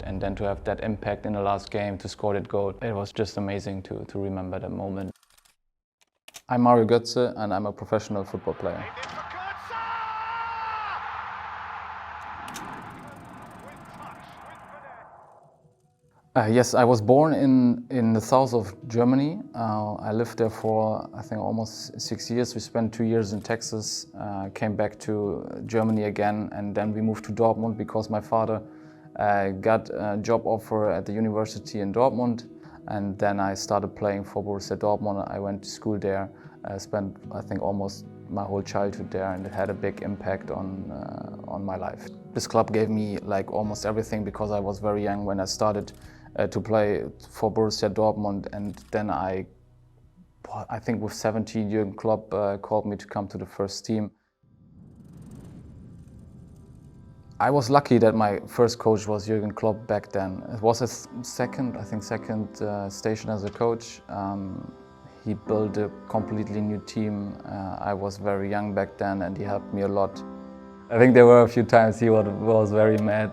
and then to have that impact in the last game, to score that goal. It was just amazing to remember that moment. I'm Mario Götze and I'm a professional football player. Yes, I was born in the south of Germany. I lived there for, I think, almost 6 years. We spent 2 years in Texas, came back to Germany again, and then we moved to Dortmund because my father got a job offer at the university in Dortmund. And then I started playing for Borussia Dortmund. I went to school there, spent, I think, almost my whole childhood there, and it had a big impact on my life. This club gave me like almost everything because I was very young when I started to play for Borussia Dortmund, and then I think with 17, Jürgen Klopp called me to come to the first team. I was lucky that my first coach was Jürgen Klopp back then. It was his second station as a coach. He built a completely new team. I was very young back then and he helped me a lot. I think there were a few times he was very mad,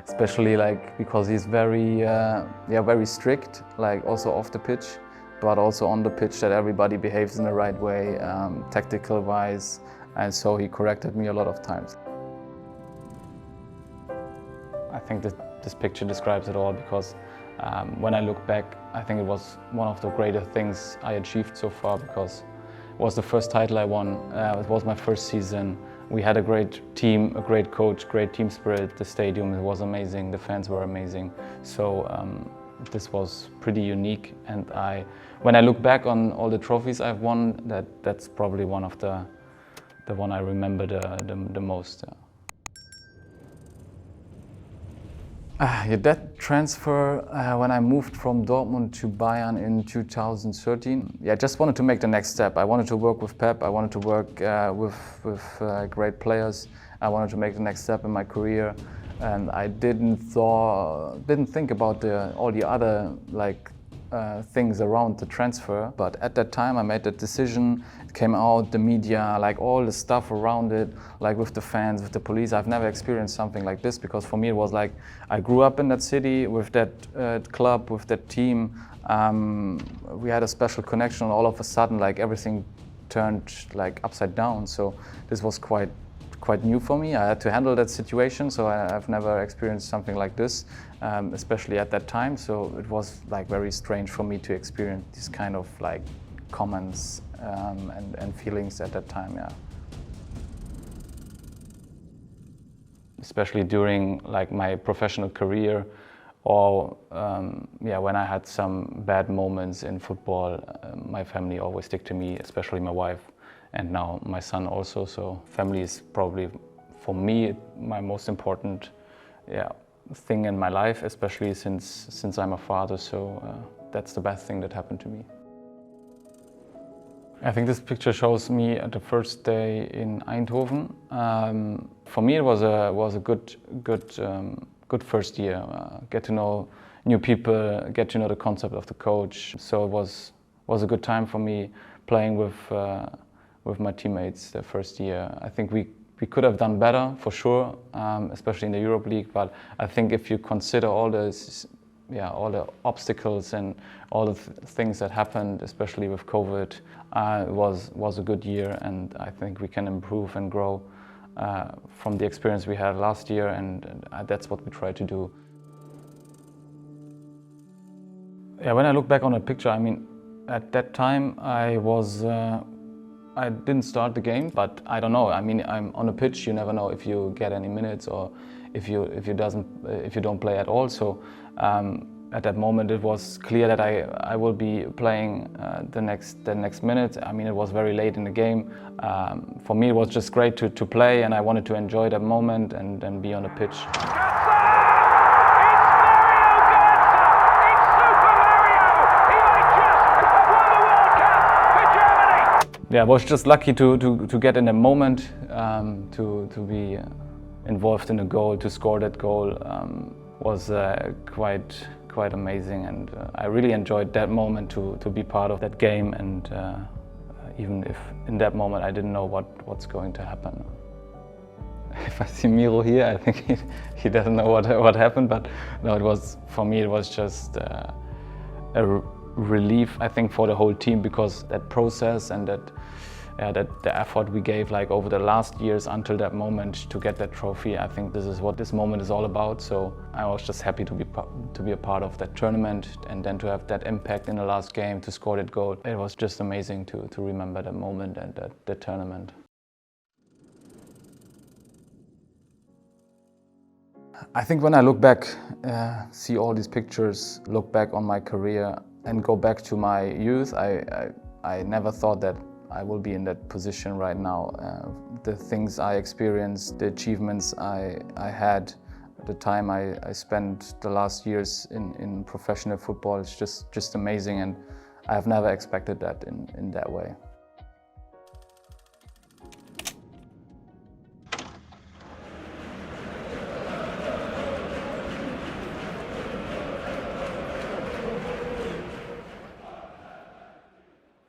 especially like because he's very strict, like also off the pitch, but also on the pitch that everybody behaves in the right way, tactical wise, and so he corrected me a lot of times. I think that this picture describes it all because when I look back, I think it was one of the greater things I achieved so far because it was the first title I won, it was my first season. We had a great team, a great coach, great team spirit. The stadium was amazing, the fans were amazing. So this was pretty unique, and when I look back on all the trophies I've won, that's probably one of the one I remember the most. That transfer, when I moved from Dortmund to Bayern in 2013, I just wanted to make the next step. I wanted to work with Pep, I wanted to work with great players. I wanted to make the next step in my career, and I didn't think about all the other things around the transfer. But at that time I made that decision. It came out, the media, like all the stuff around it, like with the fans, with the police. I've never experienced something like this because for me it was like I grew up in that city with that club, with that team. We had a special connection, and all of a sudden like everything turned like upside down. So this was quite new for me. I had to handle that situation, so I've never experienced something like this, especially at that time. So it was like very strange for me to experience these kind of like comments and feelings at that time. Yeah. Especially during like my professional career, or when I had some bad moments in football, my family always stick to me, especially my wife. And now my son also, so family is probably, for me, my most important thing in my life, especially since I'm a father, so that's the best thing that happened to me. I think this picture shows me at the first day in Eindhoven. For me it was a good first year. Get to know new people, get to know the concept of the coach, so it was a good time for me playing with my teammates the first year. I think we could have done better for sure, especially in the Europe League. But I think if you consider all the obstacles and all the things that happened, especially with COVID, it was a good year, and I think we can improve and grow from the experience we had last year, and that's what we try to do. Yeah, when I look back on the picture, I mean, at that time I didn't start the game, but I don't know. I mean, I'm on a pitch. You never know if you get any minutes or if you don't play at all. So at that moment, it was clear that I will be playing the next minute. I mean, it was very late in the game. For me, it was just great to play, and I wanted to enjoy that moment and be on the pitch. Yeah, I was just lucky to get in a moment, to be involved in a goal, to score that goal was quite amazing, and I really enjoyed that moment to be part of that game, and even if in that moment I didn't know what's going to happen. if I see Miro here, I think he doesn't know what happened, but no, it was, for me, it was just a relief, I think, for the whole team, because that process and that the effort we gave like over the last years until that moment to get that trophy, I think this is what this moment is all about. So I was just happy to be a part of that tournament, and then to have that impact in the last game, to score that goal. It was just amazing to remember that moment and that tournament. I think when I look back, see all these pictures, look back on my career and go back to my youth, I never thought that I will be in that position right now. The things I experienced, the achievements I had, the time I spent the last years in professional football, it's just amazing, and I have never expected that in that way.